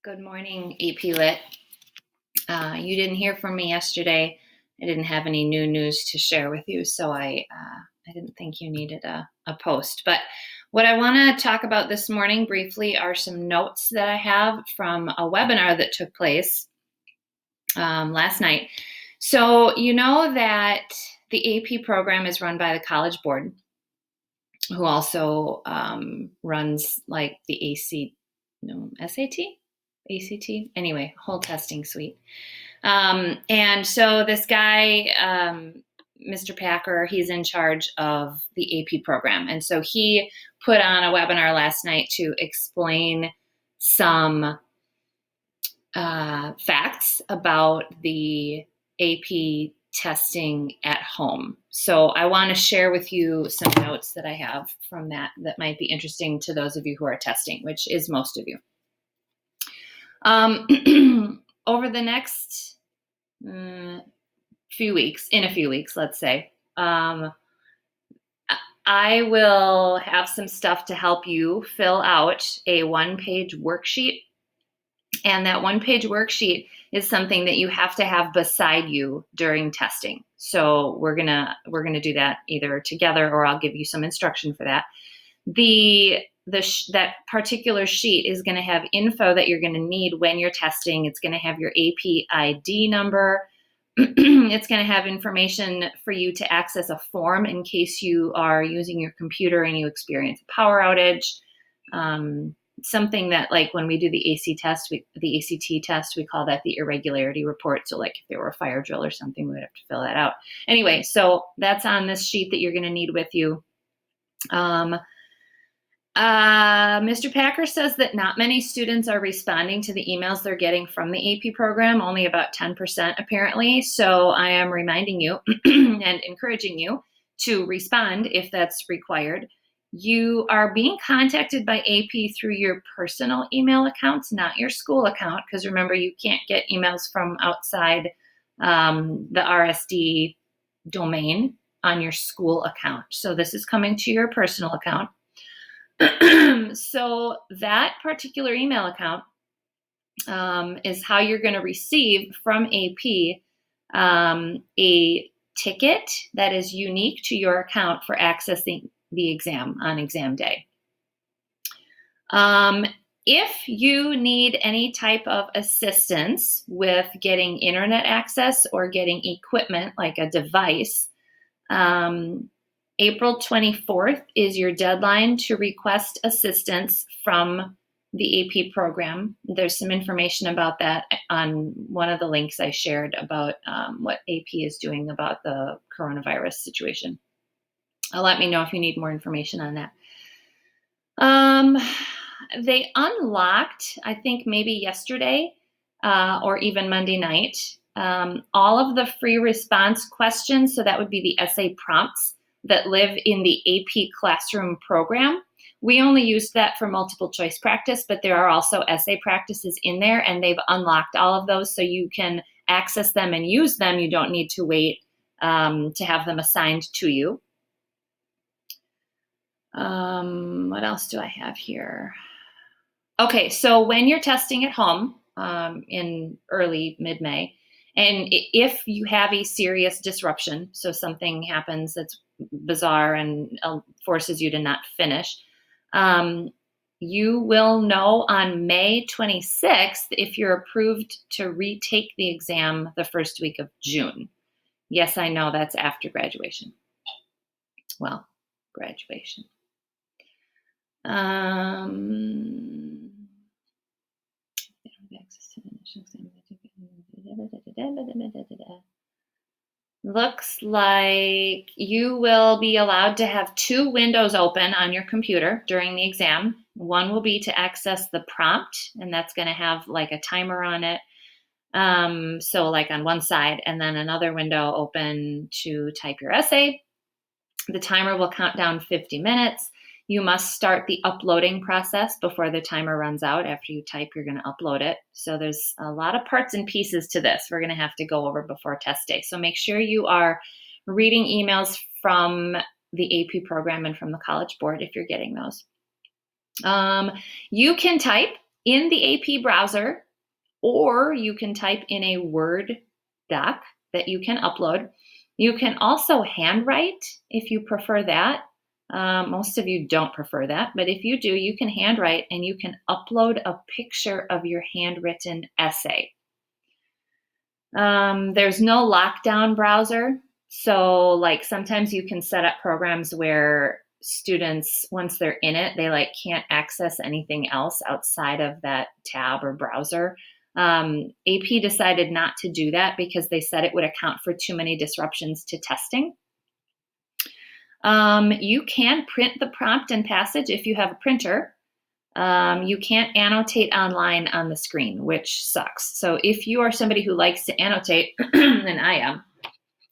Good morning, APLit. You didn't hear from me yesterday. I didn't have any new news to share with you, so I didn't think you needed a post. But what I want to talk about this morning briefly are some notes that I have from a webinar that took place last night. So you know that the AP program is run by the College Board, who also runs like the SAT? ACT? Anyway, whole testing suite. And so this guy, Mr. Packer, he's in charge of the AP program. And so he put on a webinar last night to explain some facts about the AP testing at home. So I want to share with you some notes that I have from that might be interesting to those of you who are testing, which is most of you. Over the next few weeks, let's say, I will have some stuff to help you fill out a one-page worksheet. And that one-page worksheet is something that you have to have beside you during testing. So we're gonna do that either together, or I'll give you some instruction for that. That particular sheet is going to have info that you're going to need when you're testing. It's going to have your AP ID number. It's going to have information for you to access a form in case you are using your computer and you experience a power outage. Something that, like when we do the ACT test, we call that the irregularity report. So like if there were a fire drill or something, we would have to fill that out. Anyway, so that's on this sheet that you're going to need with you. Mr. Packer says that not many students are responding to the emails they're getting from the AP program, only about 10% apparently. So I am reminding you and encouraging you to respond if that's required. You are being contacted by AP through your personal email accounts, not your school account, because remember, you can't get emails from outside the RSD domain on your school account. So this is coming to your personal account. So that particular email account is how you're going to receive from AP a ticket that is unique to your account for accessing the exam on exam day. If you need any type of assistance with getting internet access or getting equipment like a device, April 24th is your deadline to request assistance from the AP program. There's some information about that on one of the links I shared about what AP is doing about the coronavirus situation. Let me know if you need more information on that. They unlocked, I think maybe yesterday or even Monday night, all of the free response questions. So that would be the essay prompts that live in the AP Classroom program. We only used that for multiple choice practice, but there are also essay practices in there, and they've unlocked all of those so you can access them and use them. You don't need to wait to have them assigned to you. What else do I have here? Okay, so when you're testing at home in early mid-May, and if you have a serious disruption, so something happens that's bizarre and forces you to not finish, you will know on May 26th if you're approved to retake the exam the first week of June. Yes, I know that's after graduation. Well, graduation. Looks like you will be allowed to have 2 windows open on your computer during the exam. One will be to access the prompt, and that's going to have like a timer on it. So like on one side, and then another window open to type your essay. The timer will count down 50 minutes. You must start the uploading process before the timer runs out. After you type, you're going to upload it. So there's a lot of parts and pieces to this we're going to have to go over before test day. So make sure you are reading emails from the AP program and from the College Board if you're getting those. You can type in the AP browser, or you can type in a Word doc that you can upload. You can also handwrite if you prefer that. Most of you don't prefer that, but if you do, you can handwrite and you can upload a picture of your handwritten essay. There's no lockdown browser. So like sometimes you can set up programs where students, once they're in it, they like can't access anything else outside of that tab or browser. AP decided not to do that because they said it would account for too many disruptions to testing. You can print the prompt and passage if you have a printer. You can't annotate online on the screen, which sucks. So if you are somebody who likes to annotate, and I am,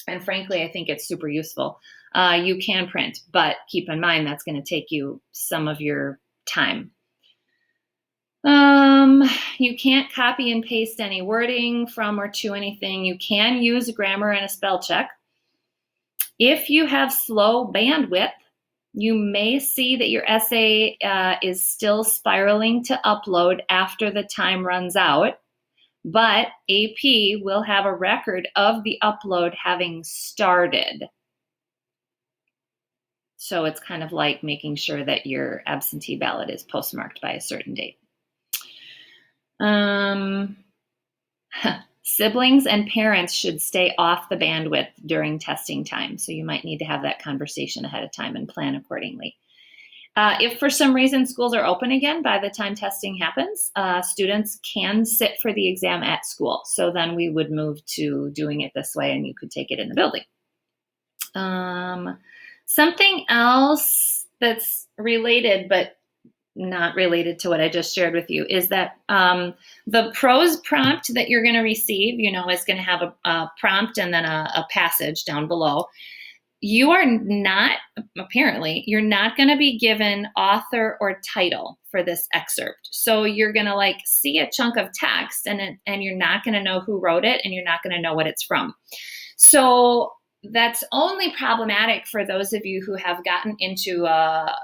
and frankly, I think it's super useful, you can print, but keep in mind that's going to take you some of your time. You can't copy and paste any wording from or to anything. You can use grammar and a spell check. If you have slow bandwidth, you may see that your essay is still spiraling to upload after the time runs out, but AP will have a record of the upload having started. So it's kind of like making sure that your absentee ballot is postmarked by a certain date. Siblings and parents should stay off the bandwidth during testing time. So you might need to have that conversation ahead of time and plan accordingly. If for some reason schools are open again by the time testing happens, students can sit for the exam at school. So then we would move to doing it this way and you could take it in the building. Something else that's related, but not related to what I just shared with you, is that the prose prompt that you're going to receive, is going to have a prompt and then a passage down below. You're not going to be given author or title for this excerpt. So you're going to see a chunk of text and you're not going to know who wrote it and you're not going to know what it's from. So that's only problematic for those of you who have gotten into a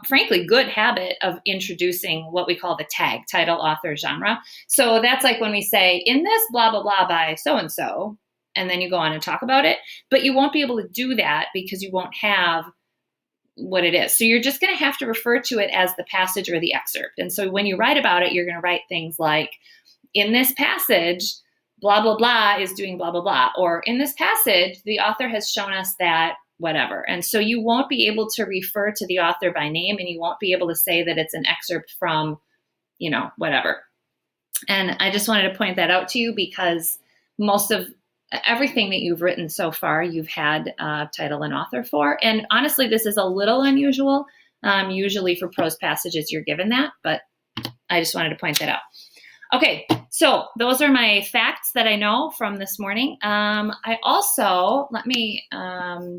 frankly good habit of introducing what we call the tag, title, author, genre. So that's like when we say, in this blah, blah, blah by so-and-so, and then you go on and talk about it, but you won't be able to do that because you won't have what it is. So you're just going to have to refer to it as the passage or the excerpt. And so when you write about it, you're going to write things like, in this passage, blah, blah, blah is doing blah, blah, blah. Or in this passage, the author has shown us that whatever. And so you won't be able to refer to the author by name and you won't be able to say that it's an excerpt from, whatever. And I just wanted to point that out to you because most of everything that you've written so far, you've had title and author for. And honestly, this is a little unusual. Usually for prose passages, you're given that, but I just wanted to point that out. Okay, so those are my facts that I know from this morning. I also, let me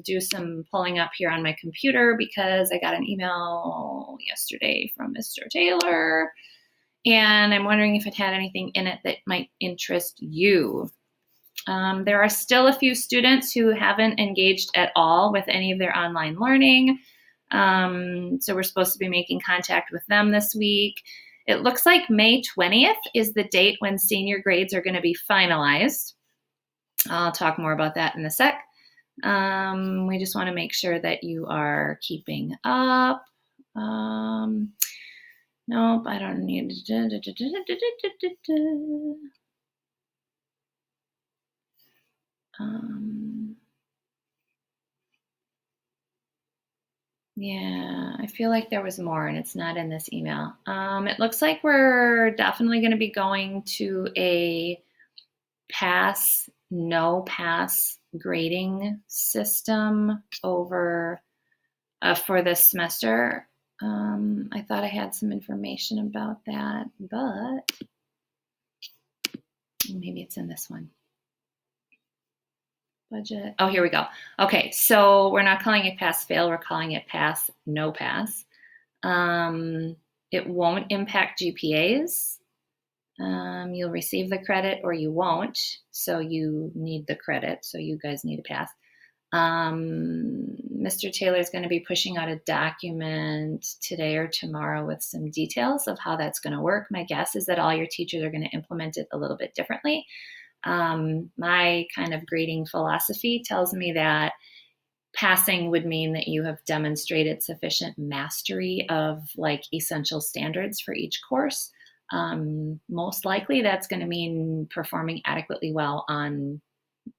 do some pulling up here on my computer because I got an email yesterday from Mr. Taylor, and I'm wondering if it had anything in it that might interest you. There are still a few students who haven't engaged at all with any of their online learning. So we're supposed to be making contact with them this week. It looks like May 20th is the date when senior grades are going to be finalized. I'll talk more about that in a sec. We just want to make sure that you are keeping up. Nope, I don't need. Yeah, I feel like there was more and it's not in this email. It looks like we're definitely going to be going to a pass, no pass grading system over for this semester. I thought I had some information about that, but maybe it's in this one. Budget. Oh, here we go. Okay, so we're not calling it pass fail, we're calling it pass no pass. It won't impact GPAs. You'll receive the credit or you won't, so you need the credit, so you guys need to pass. Mr. Taylor is going to be pushing out a document today or tomorrow with some details of how that's going to work. My guess is that all your teachers are going to implement it a little bit differently. My kind of grading philosophy tells me that passing would mean that you have demonstrated sufficient mastery of like essential standards for each course. Most likely that's going to mean performing adequately well on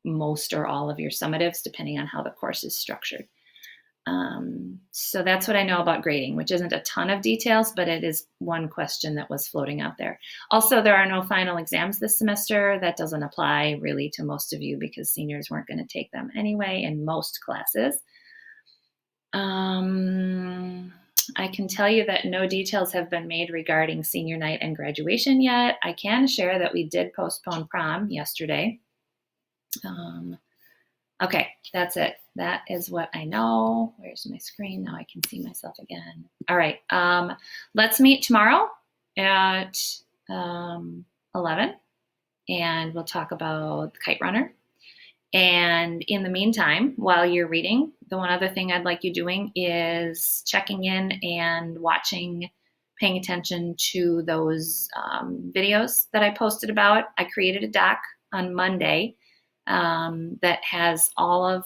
most or all of your summatives, depending on how the course is structured. So that's what I know about grading, which isn't a ton of details, but it is one question that was floating out there. Also, there are no final exams this semester. That doesn't apply really to most of you because seniors weren't going to take them anyway in most classes. I can tell you that no details have been made regarding senior night and graduation yet. I can share that we did postpone prom yesterday. Okay, that's it. That is what I know. Where's my screen? Now I can see myself again. All right, let's meet tomorrow at 11, and we'll talk about the Kite Runner. And in the meantime, while you're reading, the one other thing I'd like you doing is checking in and watching, paying attention to those videos that I posted about. I created a doc on Monday that has all of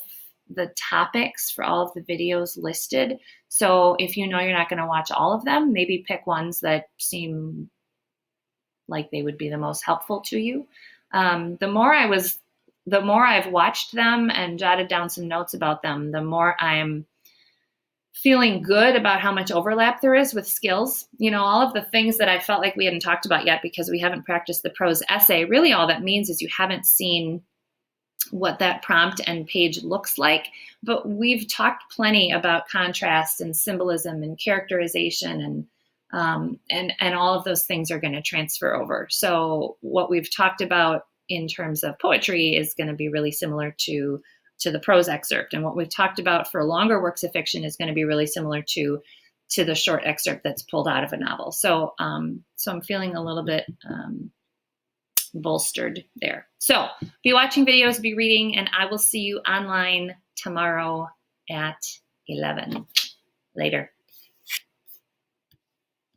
the topics for all of the videos listed. So if you know you're not going to watch all of them, maybe pick ones that seem like they would be the most helpful to you. The more I've watched them and jotted down some notes about them, the more I'm feeling good about how much overlap there is with skills. You know, all of the things that I felt like we hadn't talked about yet because we haven't practiced the prose essay, really all that means is you haven't seen what that prompt and page looks like. But we've talked plenty about contrast and symbolism and characterization and all of those things are going to transfer over. So what we've talked about in terms of poetry is going to be really similar to the prose excerpt. And what we've talked about for longer works of fiction is going to be really similar to the short excerpt that's pulled out of a novel. So I'm feeling a little bit bolstered there. So be watching videos, be reading, and I will see you online tomorrow at 11. Later.